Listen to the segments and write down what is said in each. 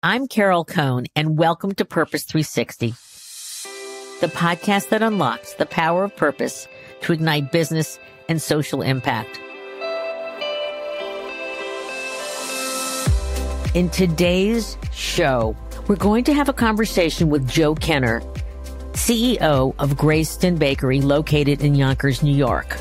I'm Carol Cohn, and welcome to Purpose 360, the podcast that unlocks the power of purpose to ignite business and social impact. In today's show, we're going to have a conversation with Joe Kenner, CEO of Greyston Bakery, located in Yonkers, New York.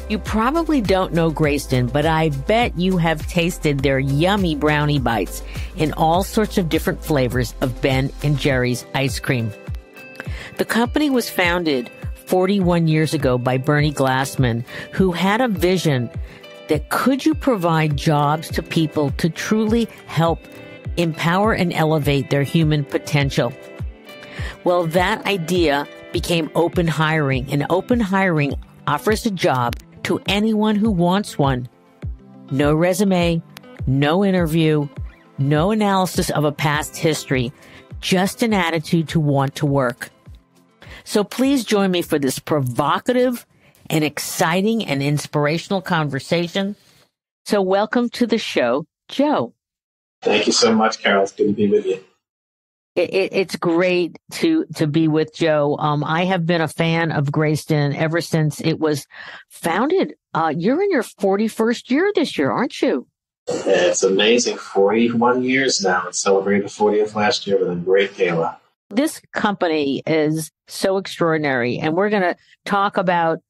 You probably don't know Greyston, but I bet you have tasted their yummy brownie bites in all sorts of different flavors of Ben and Jerry's ice cream. The company was founded 41 years ago by Bernie Glassman, who had a vision that could you provide jobs to people to truly help empower and elevate their human potential. Well, that idea became open hiring, and open hiring offers a job to anyone who wants one. No resume, no interview, no analysis of a past history, just an attitude to want to work. So please join me for this provocative and exciting and inspirational conversation. So welcome to the show, Joe. Thank you so much, Carol. It's good to be with you. It's great to be with Joe. I have been a fan of Greyston ever since it was founded. You're in your 41st year this year, aren't you? It's amazing. 41 years now. It celebrated the 40th last year with a great gala. This company is so extraordinary, and we're going to talk about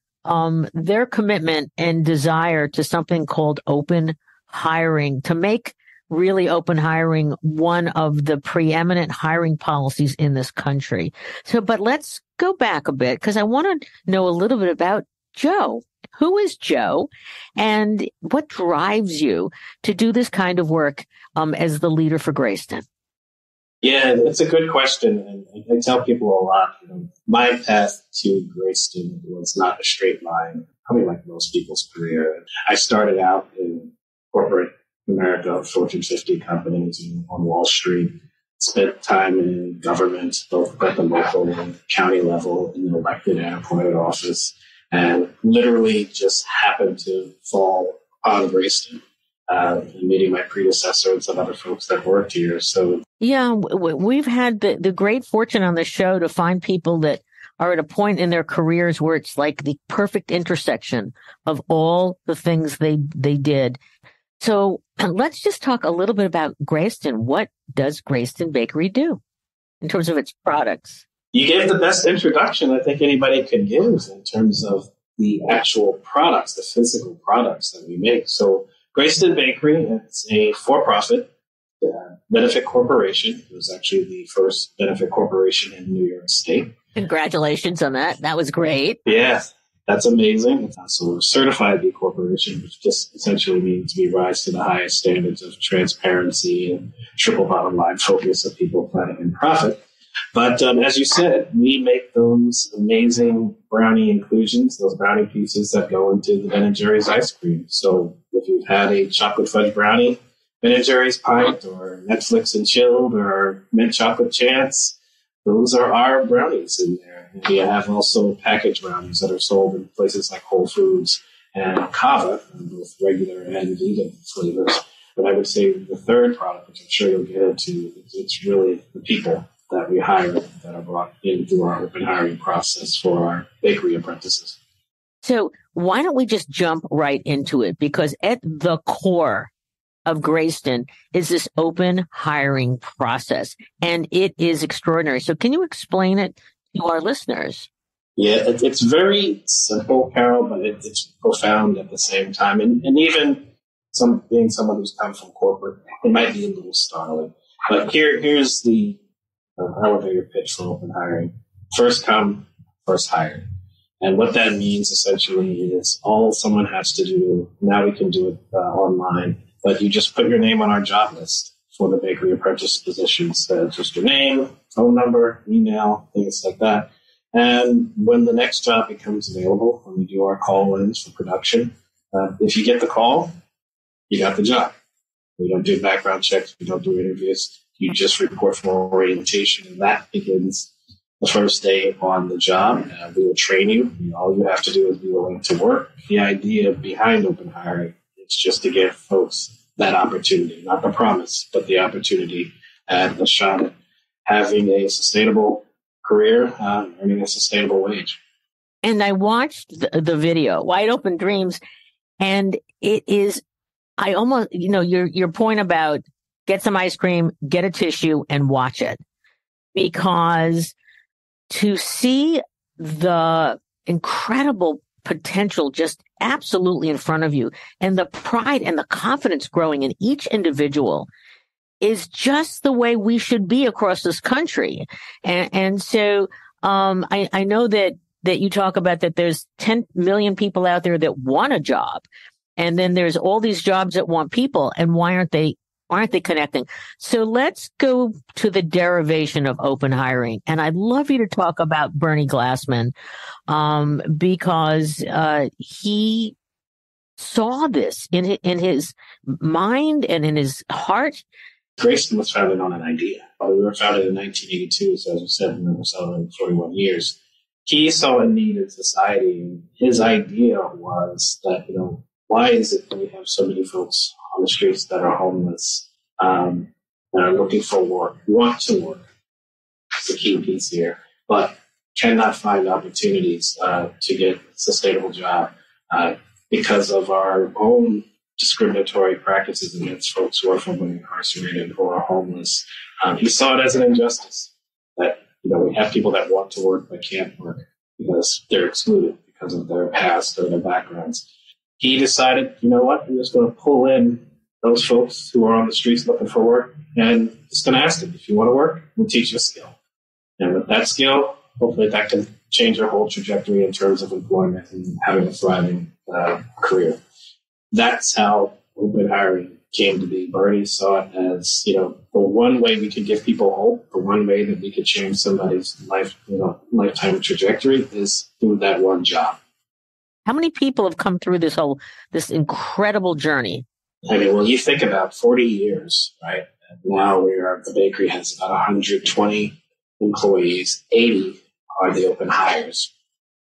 their commitment and desire to something called open hiring, to make really open hiring one of the preeminent hiring policies in this country. But let's go back a bit, because I want to know a little bit about Joe. Who is Joe, and what drives you to do this kind of work as the leader for Greyston? Yeah, it's a good question. And I tell people a lot, my path to Greyston was not a straight line, probably like most people's career. I started out in corporate America, Fortune 50 companies on Wall Street, spent time in government, both at the local and county level, in the elected and appointed office, and literally just happened to fall on Greyston, meeting my predecessor and some other folks that worked here. So yeah, we've had the great fortune on the show to find people that are at a point in their careers where it's like the perfect intersection of all the things they did. So let's just talk a little bit about Greyston. What does Greyston Bakery do in terms of its products? You gave the best introduction I think anybody could give in terms of the actual products, the physical products that we make. So Greyston Bakery, it's a for-profit benefit corporation. It was actually the first benefit corporation in New York State. Congratulations on that. That was great. Yeah. That's amazing. So we're a certified B Corporation, which just essentially means we rise to the highest standards of transparency and triple bottom line focus of people, planet, and profit. But as you said, we make those amazing brownie inclusions, those brownie pieces that go into the Ben & Jerry's ice cream. So if you've had a chocolate fudge brownie, Ben & Jerry's pint, or Netflix and chilled, or mint chocolate chance, those are our brownies in there. We have also packaged brownies that are sold in places like Whole Foods and Kava, both regular and vegan flavors. But I would say the third product, which I'm sure you'll get into, it's really the people that we hire that are brought in through our open hiring process for our bakery apprentices. So why don't we just jump right into it? Because at the core of Greyston is this open hiring process, and it is extraordinary. So can you explain it to our listeners? Yeah, it's very simple, Carol, but it's profound at the same time. And even being someone who's come from corporate, it might be a little startling. But here's the elevator pitch for open hiring. First come, first hired. And what that means essentially is all someone has to do, now we can do it online, but you just put your name on our job list for the bakery apprentice positions. Just your name, phone number, email, things like that. And when the next job becomes available, when we do our call-ins for production, if you get the call, you got the job. We don't do background checks. We don't do interviews. You just report for orientation, and that begins the first day on the job. We will train you. All you have to do is be willing to work. The idea behind open hiring is just to give folks that opportunity, not the promise, but the opportunity at a shot at having a sustainable career, earning a sustainable wage. And I watched the video, Wide Open Dreams, and it is, I almost, your point about get some ice cream, get a tissue, and watch it. Because to see the incredible potential just absolutely in front of you, and the pride and the confidence growing in each individual is just the way we should be across this country. And so I know that you talk about that there's 10 million people out there that want a job. And then there's all these jobs that want people. And why aren't they connecting? So let's go to the derivation of open hiring. And I'd love you to talk about Bernie Glassman, because he saw this in his mind and in his heart. Greyston was founded on an idea. We were founded in 1982, so as we said, we're celebrating 41 years. He saw a need in society, and his idea was that, why is it that we have so many folks on the streets that are homeless, that are looking for work, want to work? That's the key piece here, but cannot find opportunities to get a sustainable job because of our own discriminatory practices against folks who are formerly incarcerated or are homeless. He saw it as an injustice that, we have people that want to work but can't work because they're excluded because of their past or their backgrounds. He decided, I'm just going to pull in those folks who are on the streets looking for work and just going to ask them, if you want to work, we'll teach you a skill. And with that skill, hopefully that can change your whole trajectory in terms of employment and having a thriving career. That's how open hiring came to be. Bernie saw it as, the one way we could give people hope, the one way that we could change somebody's lifetime trajectory is through that one job. How many people have come through this incredible journey? You think about 40 years, right? Now the bakery has about 120 employees, 80 are the open hires.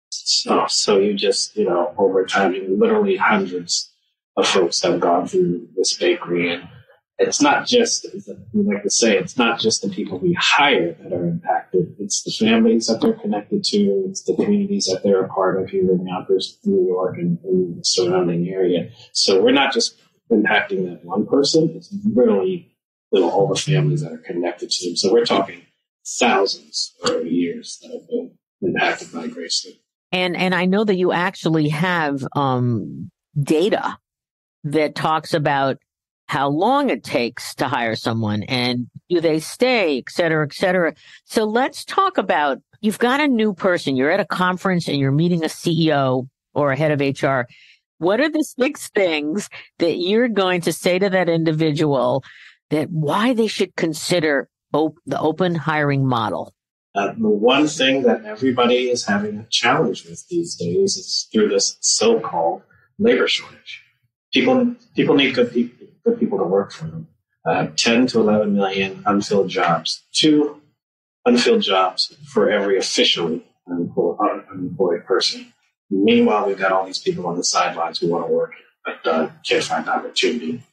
So you just, over time, literally hundreds of folks have gone through this bakery. And it's not just, as we like to say, it's not just the people we hire that are impacted. It's the families that they're connected to. It's the communities that they're a part of here in Yonkers, New York, and the surrounding area. So we're not just impacting that one person. It's literally all the families that are connected to them. So we're talking thousands over years that have been impacted by Greyston. And I know that you actually have data that talks about how long it takes to hire someone and do they stay, et cetera, et cetera. So let's talk about, you've got a new person, you're at a conference and you're meeting a CEO or a head of HR. What are the 6 things that you're going to say to that individual that why they should consider the open hiring model? The one thing that everybody is having a challenge with these days is through this so-called labor shortage. People need good people to work for them. 10 to 11 million unfilled jobs. 2 unfilled jobs for every officially unemployed person. Meanwhile, we've got all these people on the sidelines who want to work but can't find opportunity.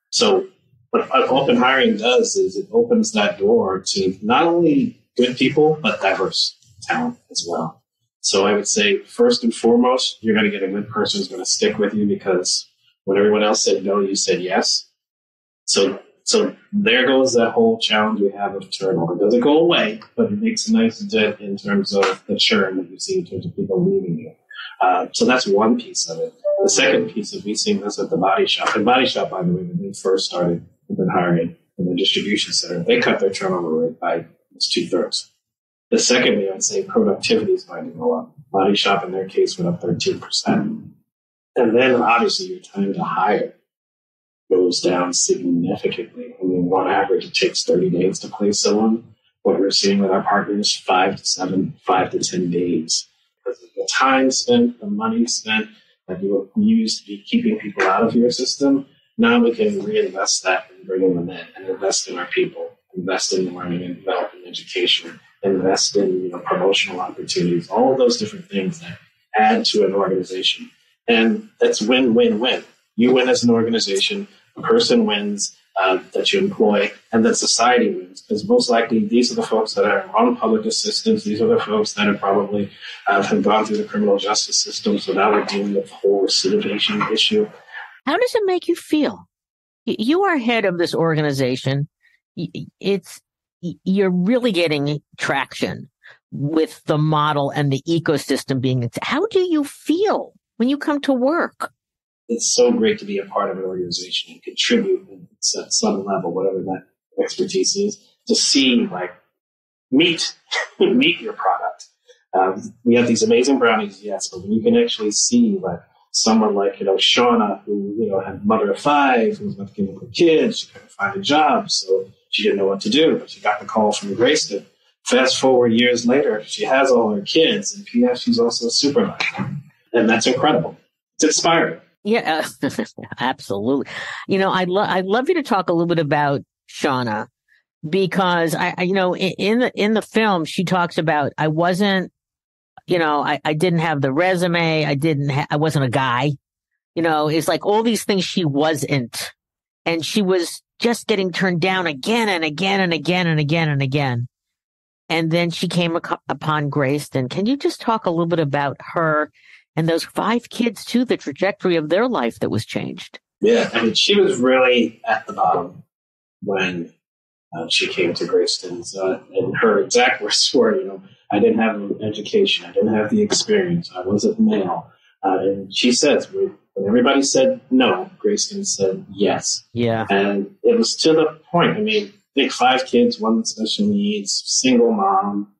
So what open hiring does is it opens that door to not only good people, but diverse talent as well. So I would say, first and foremost, you're going to get a good person who's going to stick with you because when everyone else said no, you said yes. So there goes that whole challenge we have of turnover. It doesn't go away, but it makes a nice dent in terms of the churn that you see in terms of people leaving you. So that's one piece of it. The second piece is we've seen this at the Body Shop. And Body Shop, by the way, when they first started open hiring in the distribution center, they cut their turnover rate by 2/3. The second way, I'd say productivity is going to go up. Body Shop, in their case, went up 13%. And then, obviously, your time to hire goes down significantly. On average, it takes 30 days to place someone. What we're seeing with our partners, 5 to 10 days. Because of the time spent, the money spent that you used to be keeping people out of your system, now we can reinvest that and bring them in and invest in our people, invest in learning and development education, invest in promotional opportunities, all of those different things that add to an organization. And that's win-win-win. You win as an organization, a person wins, that you employ, and that society wins. Because most likely these are the folks that are on public assistance. These are the folks that are probably have gone through the criminal justice system. So now we're dealing with the whole recidivation issue. How does it make you feel? You are head of this organization. You're really getting traction with the model and the ecosystem being. How do you feel when you come to work? It's so great to be a part of an organization and contribute at some level, whatever that expertise is, to see, meet your product. We have these amazing brownies, yes, but when you can actually see, someone like, Shauna, who, had mother of 5, who was about to give up her kids, she couldn't find a job, so she didn't know what to do, but she got the call from Greyston. Fast forward years later, she has all her kids, and P.S., she's also a supervisor. And that's incredible. It's inspiring. Yeah, absolutely. I'd love you to talk a little bit about Shauna, because in the film, she talks about, I wasn't, I didn't have the resume. I wasn't a guy, it's like all these things she wasn't, and she was just getting turned down again and again and again and again and again. And then she came upon Greyston. Can you just talk a little bit about her and those 5 kids too, the trajectory of their life that was changed? Yeah, she was really at the bottom when she came to Greyston. And her exact words were, I didn't have an education. I didn't have the experience. I wasn't male. And she says, when everybody said no, Greyston said yes. Yeah. And it was to the point, I think 5 kids, 1 with special needs, single mom,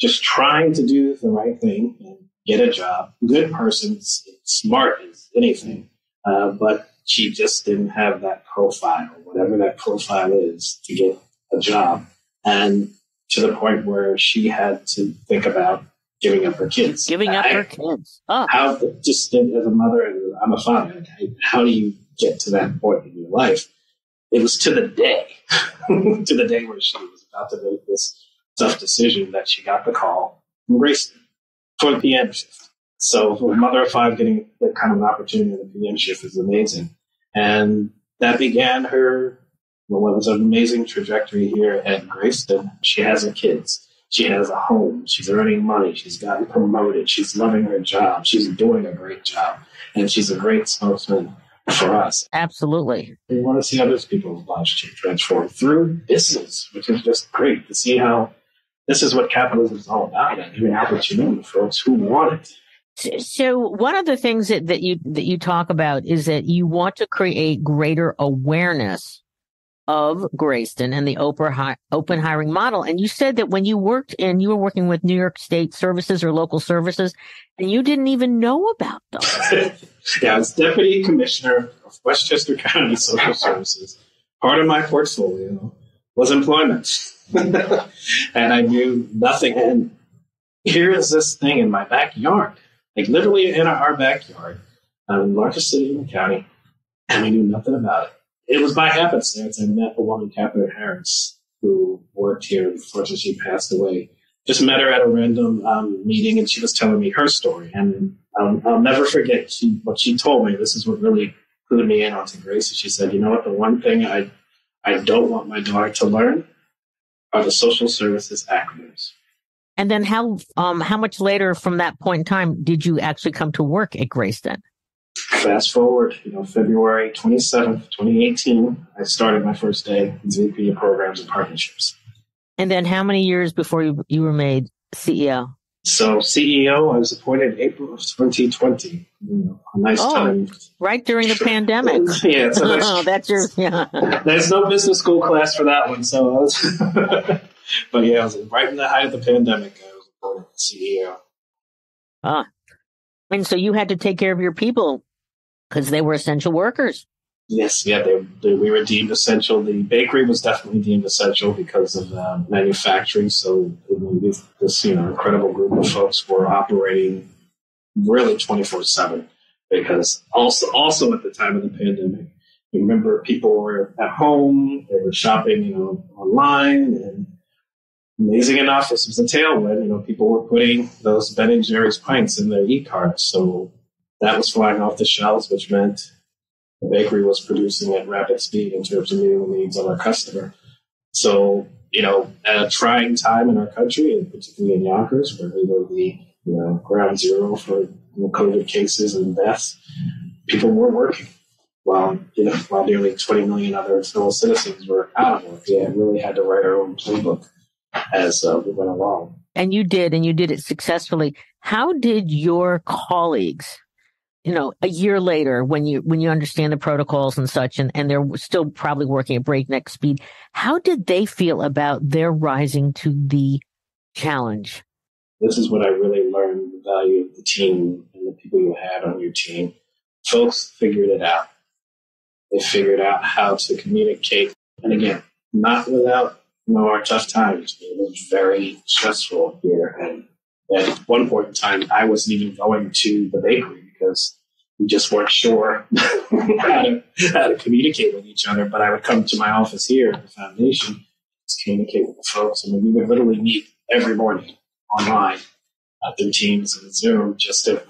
just trying to do the right thing and get a job. Good person, smart as anything. But she just didn't have that profile, whatever that profile is, to get a job. And to the point where she had to think about giving up her kids. Her kids. Oh. How, just as a mother, and I'm a father, how do you get to that point in your life? It was to the day where she was about to make this tough decision that she got the call from Greyston for the PM shift. So for a mother of 5 getting that kind of an opportunity in the PM shift is amazing. And that began what was an amazing trajectory here at Greyston. She has her kids. She has a home. She's earning money. She's gotten promoted. She's loving her job. She's doing a great job. And she's a great spokesman for us. Absolutely. We want to see other people's lives transform through business, which is just great to see how this is what capitalism is all about, and giving opportunity to folks who want it. So one of the things that you talk about is that you want to create greater awareness of Greyston and the open hiring model. And you said that when you were working with New York State services or local services, and you didn't even know about them. Yeah, I was Deputy Commissioner of Westchester County Social Services. Part of my portfolio was employment. And I knew nothing. And here is this thing in my backyard, literally in our backyard, in the largest city in the county, and we knew nothing about it. It was by happenstance I met a woman, Catherine Harris, who worked here before she passed away. Just met her at a random meeting, and she was telling me her story. And I'll never forget what she told me. This is what really clued me in onto Grace. And she said, you know what, the one thing I don't want my daughter to learn are the social services acronyms. And then how much later from that point in time did you actually come to work at Greyston? Fast forward, February 27th, 2018, I started my first day as VP of Programs and Partnerships. And then how many years before you were made CEO? So CEO, I was appointed April of 2020. A nice time. Right during the pandemic. Yeah, it's a nice. There's no business school class for that one. So I was, but yeah, I was right in the height of the pandemic. I was appointed CEO. And so you had to take care of your people because they were essential workers. Yes, yeah, we were deemed essential. The bakery was definitely deemed essential because of manufacturing. So this incredible group of folks were operating really 24/7 because also at the time of the pandemic, you remember people were at home, they were shopping, online, and amazing enough, this was a tailwind. People were putting those Ben & Jerry's pints in their e-carts, so that was flying off the shelves, which meant The bakery was producing at rapid speed in terms of meeting the needs of our customer. So, at a trying time in our country, and particularly in Yonkers, where we were the ground zero for COVID cases and deaths, people were working while nearly 20 million other fellow citizens were out of work. Yeah, really had to write our own playbook as we went along. And you did it successfully. How did your colleagues, a year later, when you understand the protocols and such, and they're still probably working at breakneck speed, how did they feel about their rising to the challenge? This is when I really learned the value of the team and the people you had on your team. Folks figured it out. They figured out how to communicate. And again, not without our tough times. It was very stressful here. And at one point in time, I wasn't even going to the bakery because we just weren't sure how to communicate with each other. But I would come to my office here at the foundation to communicate with the folks. I mean, we would literally meet every morning online through Teams and Zoom just to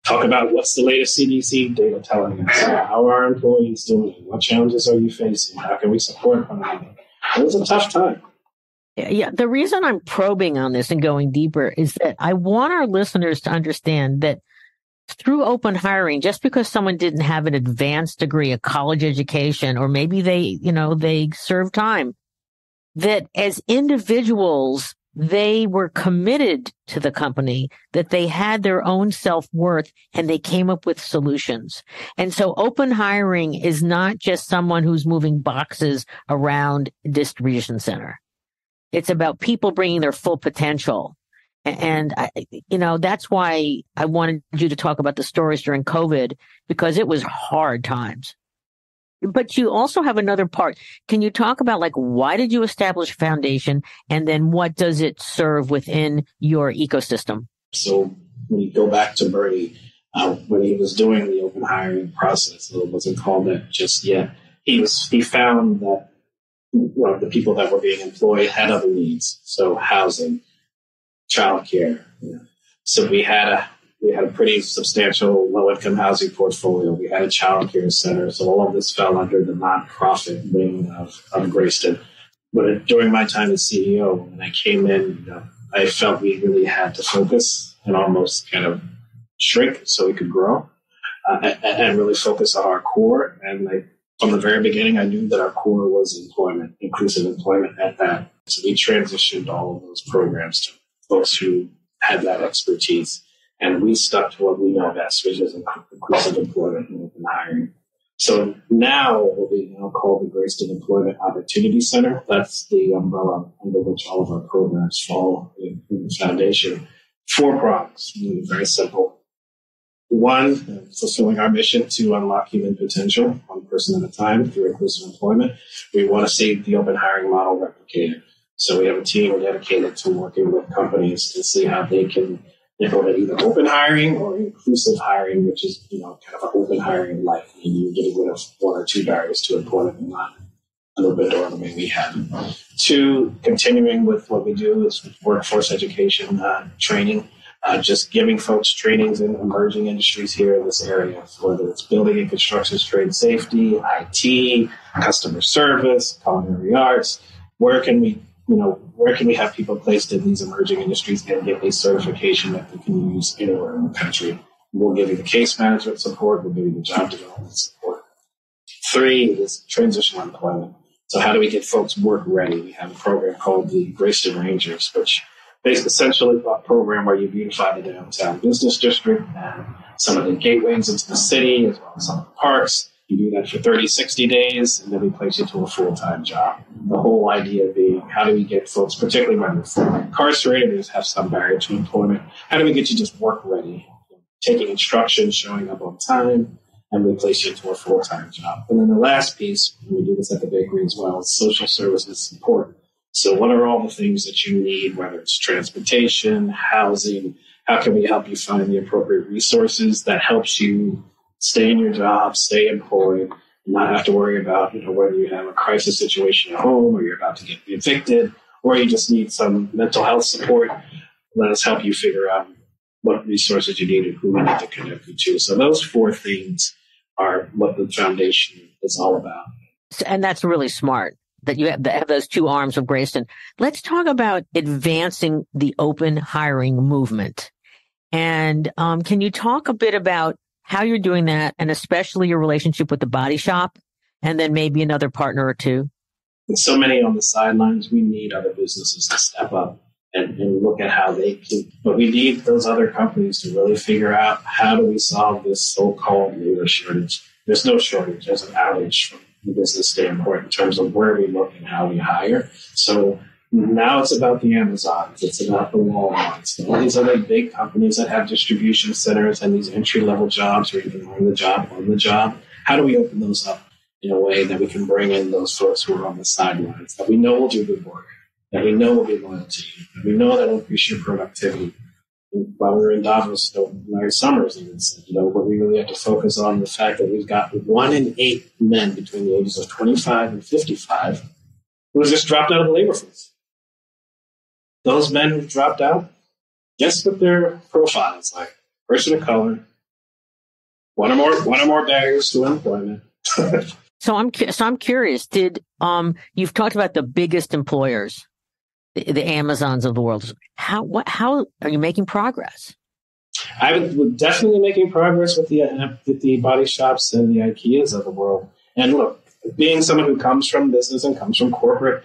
talk about what's the latest CDC data telling us. How are our employees doing? What challenges are you facing? How can we support one another? It was a tough time. Yeah. The reason I'm probing on this and going deeper is that I want our listeners to understand that through open hiring, just because someone didn't have an advanced degree, a college education, or maybe they served time, that as individuals, they were committed to the company, that they had their own self-worth, and they came up with solutions. And so open hiring is not just someone who's moving boxes around a distribution center. It's about people bringing their full potential. And, that's why I wanted you to talk about the stories during COVID, because it was hard times. But you also have another part. Can you talk about why did you establish Foundation, and then what does it serve within your ecosystem? So when you go back to Bernie, when he was doing the open hiring process, it wasn't called that just yet. He found that the people that were being employed had other needs. So housing, childcare. So we had a pretty substantial low-income housing portfolio. We had a child care center. So all of this fell under the nonprofit wing of Greyston. But during my time as CEO, when I came in, I felt we really had to focus and almost kind of shrink so we could grow and really focus on our core. And from the very beginning, I knew that our core was employment, inclusive employment at that. So we transitioned all of those programs to folks who had that expertise. And we stuck to what we know best, which is inclusive employment and open hiring. So now what we now call the Greyston Employment Opportunity Center, that's the umbrella under which all of our programs fall in the foundation. 4 prongs, really very simple. 1, fulfilling our mission to unlock human potential, one person at a time through inclusive employment. We want to see the open hiring model replicated. So we have a team dedicated to working with companies to see how they can implement either open hiring or inclusive hiring, which is, kind of an open hiring life. You're getting rid of 1 or 2 barriers to employment and not an open door the way we have. 2, continuing with what we do is workforce education, training, just giving folks trainings in emerging industries here in this area, whether it's building and construction, trade safety, IT, customer service, culinary arts. Where can we have people placed in these emerging industries and get a certification that they can use anywhere in the country? We'll give you the case management support. We'll give you the job development support. 3 is transitional employment. So how do we get folks work ready? We have a program called the Greyston Rangers, which is essentially a program where you beautify the downtown business district and some of the gateways into the city, as well as some of the parks. You do that for 30, 60 days, and then we place you to a full-time job. The whole idea being, how do we get folks, particularly when they're incarcerated and have some barrier to employment, how do we get you just work ready, taking instruction, showing up on time, and we place you into a full-time job. And then the last piece, and we do this at the bakery as well, is social services support. So what are all the things that you need, whether it's transportation, housing? How can we help you find the appropriate resources that helps you stay in your job, stay employed, not have to worry about, whether you have a crisis situation at home or you're about to get evicted or you just need some mental health support. Let us help you figure out what resources you need and who we need to connect you to. So those 4 things are what the foundation is all about. And that's really smart that you have those two arms of Greyston. Let's talk about advancing the open hiring movement. And can you talk a bit about how you're doing that, and especially your relationship with the body shop, and then maybe another partner or two? With so many on the sidelines, we need other businesses to step up and look at how they can. But we need those other companies to really figure out, how do we solve this so-called labor shortage? There's no shortage. There's an outage from the business standpoint in terms of where we look and how we hire. So now it's about the Amazons. It's about the Walmarts. All these other big companies that have distribution centers and these entry-level jobs, or even on the job. How do we open those up in a way that we can bring in those folks who are on the sidelines, that we know will do good work, that we know will be loyal to you, that we know that will increase your productivity. And while we were in Davos, Larry Summers even said, what we really have to focus on the fact that we've got 1 in 8 men between the ages of 25 and 55 who have just dropped out of the labor force. Those men who've dropped out, guess what their profile is like? Person of color, one or more barriers to employment. So I'm curious. Did you've talked about the biggest employers, the Amazons of the world? How are you making progress? I'm definitely making progress with the body shops and the IKEAs of the world. And look, being someone who comes from business and comes from corporate,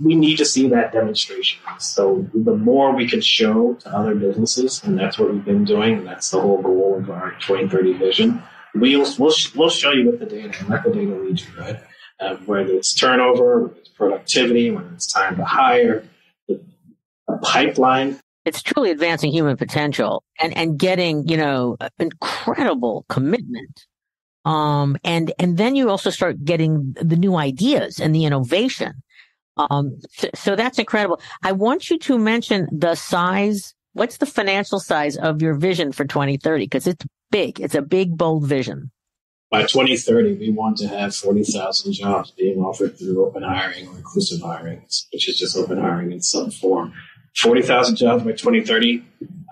we need to see that demonstration. So the more we can show to other businesses, and that's what we've been doing, and that's the whole goal of our 2030 vision. We'll show you with the data, and let the data lead you, right? Whether it's turnover, whether it's productivity, whether it's time to hire, a pipeline. It's truly advancing human potential and getting, incredible commitment. And then you also start getting the new ideas and the innovation. So that's incredible. I want you to mention the size. What's the financial size of your vision for 2030? Because it's big. It's a big, bold vision. By 2030, we want to have 40,000 jobs being offered through open hiring or inclusive hiring, which is just open hiring in some form. 40,000 jobs by 2030,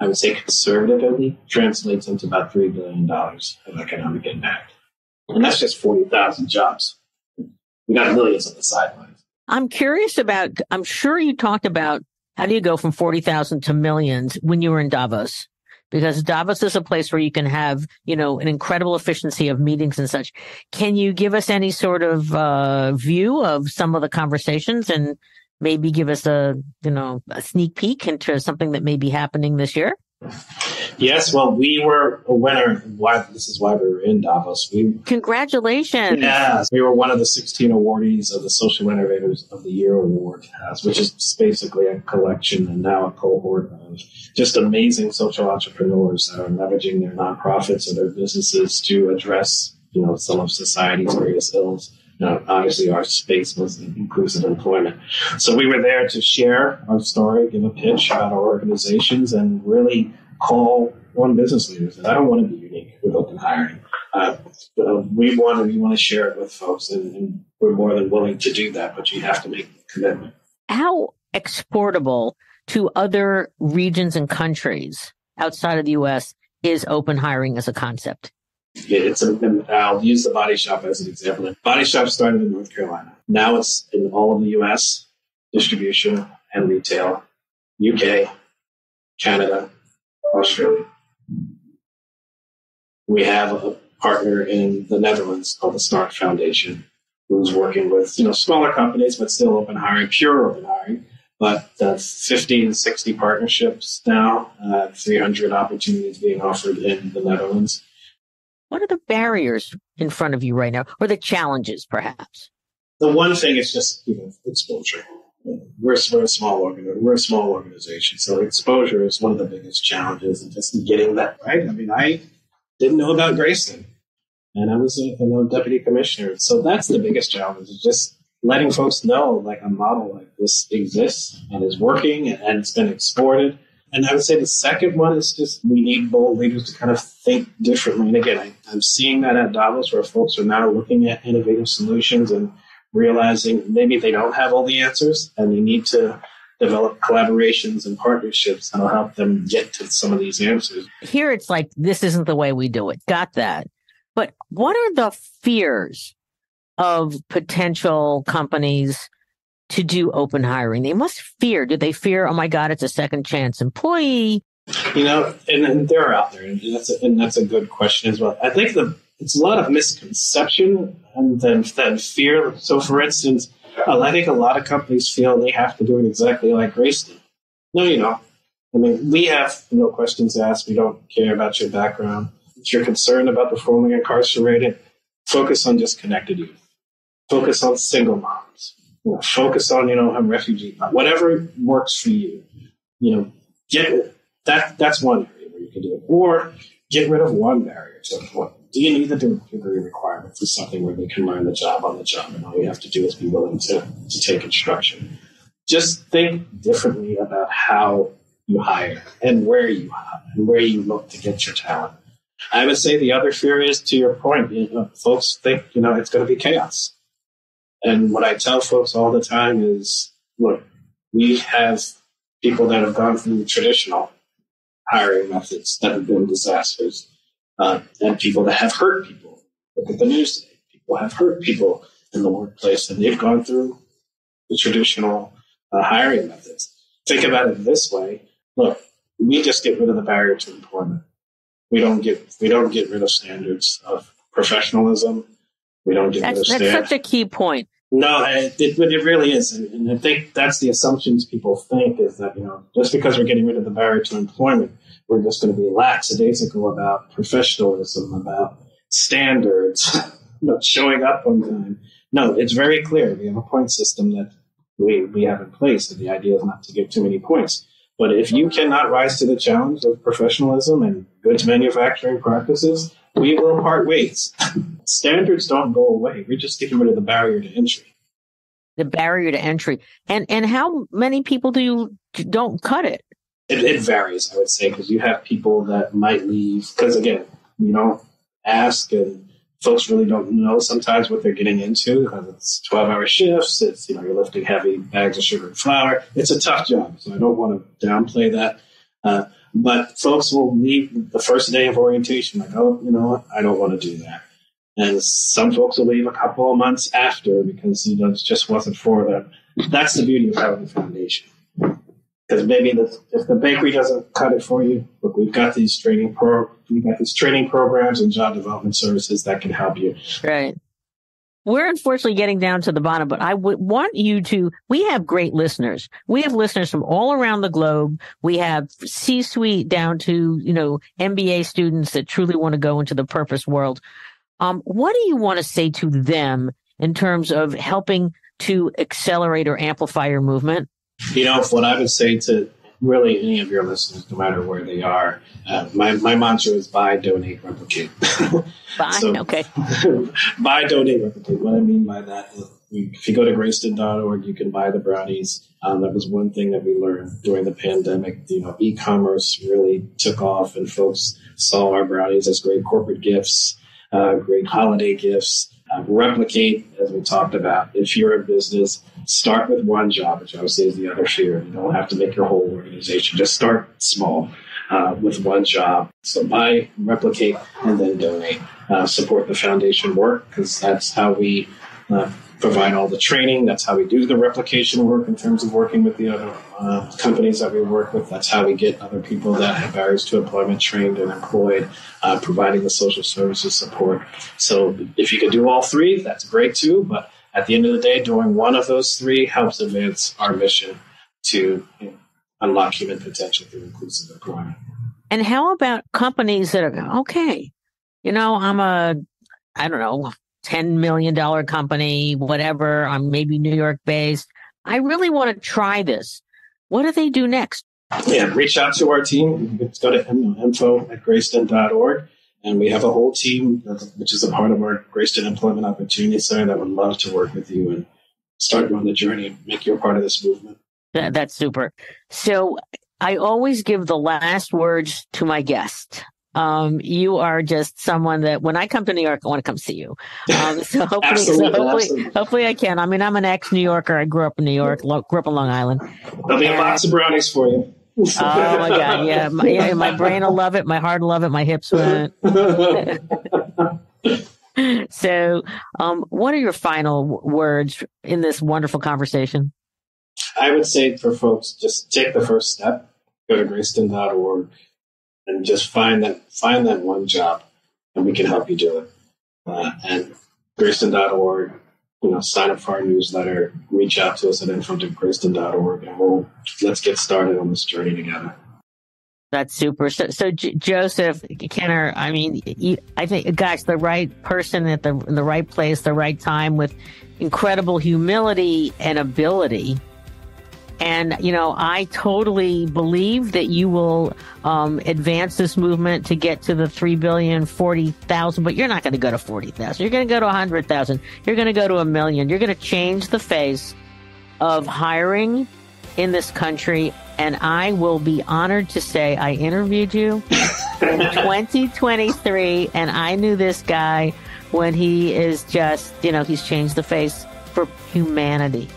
I would say conservatively, translates into about $3 billion of economic impact. And that's just 40,000 jobs. We got millions on the sidelines. I'm curious about, I'm sure you talked about how do you go from 40,000 to millions when you were in Davos? Because Davos is a place where you can have, an incredible efficiency of meetings and such. Can you give us any sort of view of some of the conversations and maybe give us a sneak peek into something that may be happening this year? Yes, well, we were a winner. This is why we were in Davos. Congratulations. Yeah, we were one of the 16 awardees of the Social Innovators of the Year Award, which is just basically a collection and now a cohort of just amazing social entrepreneurs that are leveraging their nonprofits or their businesses to address, some of society's greatest ills. Obviously, our space was inclusive employment. So we were there to share our story, give a pitch about our organizations, and really call on business leaders. And I don't want to be unique with open hiring. We want to share it with folks, and we're more than willing to do that, but you have to make the commitment. How exportable to other regions and countries outside of the U.S. is open hiring as a concept? I'll use the body shop as an example. Body shop started in North Carolina. Now it's in all of the U.S., distribution and retail, UK, Canada, Australia. We have a partner in the Netherlands called the Start Foundation, who's working with smaller companies, but still open hiring, pure open hiring. But 50 and 60 partnerships now, 300 opportunities being offered in the Netherlands. What are the barriers in front of you right now, or the challenges, perhaps? The one thing is just exposure. We're a small organization, so exposure is one of the biggest challenges, and just getting that right. I mean, I didn't know about Greyston, and I was a deputy commissioner, so that's the biggest challenge. Is just letting folks know like a model like this exists and is working and it's been exported. And I would say the second one is just we need bold leaders to kind of think differently. And again, I'm seeing that at Davos, where folks are now looking at innovative solutions and realizing maybe they don't have all the answers, and they need to develop collaborations and partnerships that'll help them get to some of these answers. Here it's like, this isn't the way we do it. Got that. But what are the fears of potential companies to do open hiring? They must fear. Do they fear, oh my God, it's a second chance employee? And they're out there, and that's a good question as well. I think it's a lot of misconception and then fear. So, for instance, I think a lot of companies feel they have to do it exactly like Greyston. No, you don't. I mean, we have no questions asked. We don't care about your background. If you're concerned about the formerly incarcerated, focus on just connected youth. Focus on single moms. Focus on, refugee, whatever works for you. Get it. That's one area where you can do it. Or get rid of one barrier to employment. Do you need the degree requirement for something where they can learn the job on the job, and all you have to do is be willing to take instruction? Just think differently about how you hire and where you hire and where you look to get your talent. I would say the other fear is, to your point, folks think, it's going to be chaos. And what I tell folks all the time is, look, we have people that have gone through traditional hiring methods that have been disasters, and people that have hurt people. Look at the news today. People have hurt people in the workplace, and they've gone through the traditional hiring methods. Think about it this way. Look, we just get rid of the barrier to employment. We don't get rid of standards of professionalism. We don't get rid of standards. That's such a key point. No, it really is. And I think that's the assumptions people think, is that, just because we're getting rid of the barrier to employment, we're just going to be lackadaisical about professionalism, about standards, showing up on time. No, it's very clear. We have a point system that we have in place, and the idea is not to give too many points. But if you cannot rise to the challenge of professionalism and goods manufacturing practices, we will part ways. Standards don't go away. We're just getting rid of the barrier to entry. The barrier to entry. And how many people don't cut it? It varies, I would say, because you have people that might leave. Because, again, you don't ask, and folks really don't know sometimes what they're getting into, because it's 12-hour shifts. It's, you're lifting heavy bags of sugar and flour. It's a tough job, so I don't want to downplay that. But folks will leave the first day of orientation like, oh, I don't want to do that. And some folks will leave a couple of months after because, it just wasn't for them. That's the beauty of having a foundation. Because maybe if the bakery doesn't cut it for you, look, we've got these training programs and job development services that can help you. Right. We're unfortunately getting down to the bottom, but I would want you to, we have great listeners. We have listeners from all around the globe. We have C-suite down to, MBA students that truly want to go into the purpose world. What do you want to say to them in terms of helping to accelerate or amplify your movement? What I would say to really any of your listeners, no matter where they are, my mantra is buy, donate, replicate. Buy, okay. Buy, donate, replicate. What I mean by that is, if you go to Greyston.org, you can buy the brownies. That was one thing that we learned during the pandemic. E-commerce really took off, and folks saw our brownies as great corporate gifts, great holiday gifts. Replicate, as we talked about. If you're a business, start with one job, which I would say is the other fear. You don't have to make your whole organization. Just start small with one job. So buy, replicate, and then donate. Support the foundation work, because that's how we provide all the training. That's how we do the replication work in terms of working with the other companies that we work with. That's how we get other people that have barriers to employment trained and employed, providing the social services support. So if you can do all three, that's great too. But at the end of the day, doing one of those three helps advance our mission to unlock human potential through inclusive employment. And how about companies that are, okay, I'm I don't know, $10 million company, whatever. I'm maybe New York based. I really want to try this. What do they do next? Yeah, reach out to our team. Go to info@greyston.org. And we have a whole team, which is a part of our Greyston Employment Opportunity Center, that would love to work with you and start you on the journey and make you a part of this movement. That's super. So I always give the last words to my guest. You are just someone that when I come to New York, I want to come see you. So hopefully I can. I mean, I'm an ex-New Yorker. I grew up in New York, grew up on Long Island. There'll be a box of brownies for you. Oh my God. Yeah. My brain will love it. My heart will love it. My hips will. So, what are your final words in this wonderful conversation? I would say for folks, just take the first step, go to Greyston.org and just find that one job, and we can help you do it. And Greyston.org, sign up for our newsletter, reach out to us at info@Greyston.org, and let's get started on this journey together. That's super. So Joseph Kenner, I mean, I think, gosh, the right person at the right place, the right time, with incredible humility and ability. And, I totally believe that you will advance this movement to get to the 3,040,000, but you're not going to go to 40,000. You're going to go to 100,000. You're going to go to 1 million. You're going to change the face of hiring in this country. And I will be honored to say I interviewed you in 2023, and I knew this guy when he is just, he's changed the face for humanity.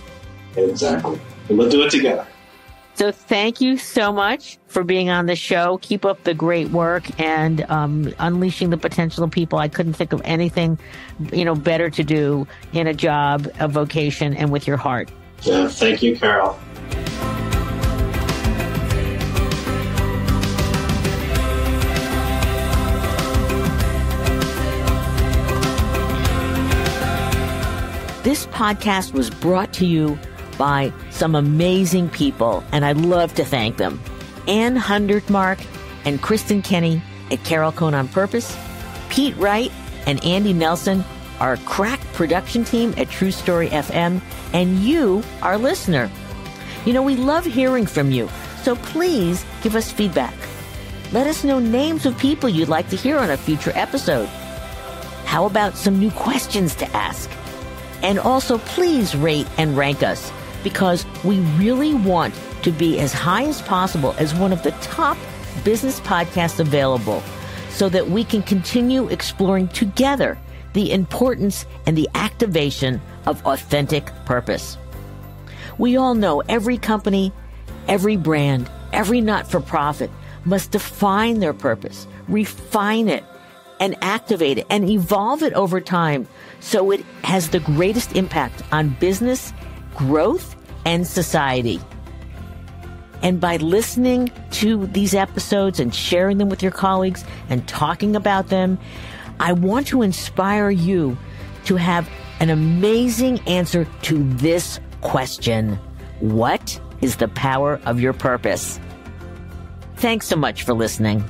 Exactly. And we'll do it together. So thank you so much for being on the show. Keep up the great work and unleashing the potential of people. I couldn't think of anything, better to do in a job, a vocation, and with your heart. Yeah, thank you, Carol. This podcast was brought to you by some amazing people, and I'd love to thank them. Ann Hundertmark and Kristen Kenny at Carol Cohn on Purpose, Pete Wright and Andy Nelson, our crack production team at True Story FM, and you, our listener. We love hearing from you, so please give us feedback. Let us know names of people you'd like to hear on a future episode. How about some new questions to ask? And also, please rate and rank us, because we really want to be as high as possible as one of the top business podcasts available, so that we can continue exploring together the importance and the activation of authentic purpose. We all know every company, every brand, every not-for-profit must define their purpose, refine it, and activate it and evolve it over time so it has the greatest impact on business, growth, and society. And by listening to these episodes and sharing them with your colleagues and talking about them, I want to inspire you to have an amazing answer to this question: what is the power of your purpose? Thanks so much for listening.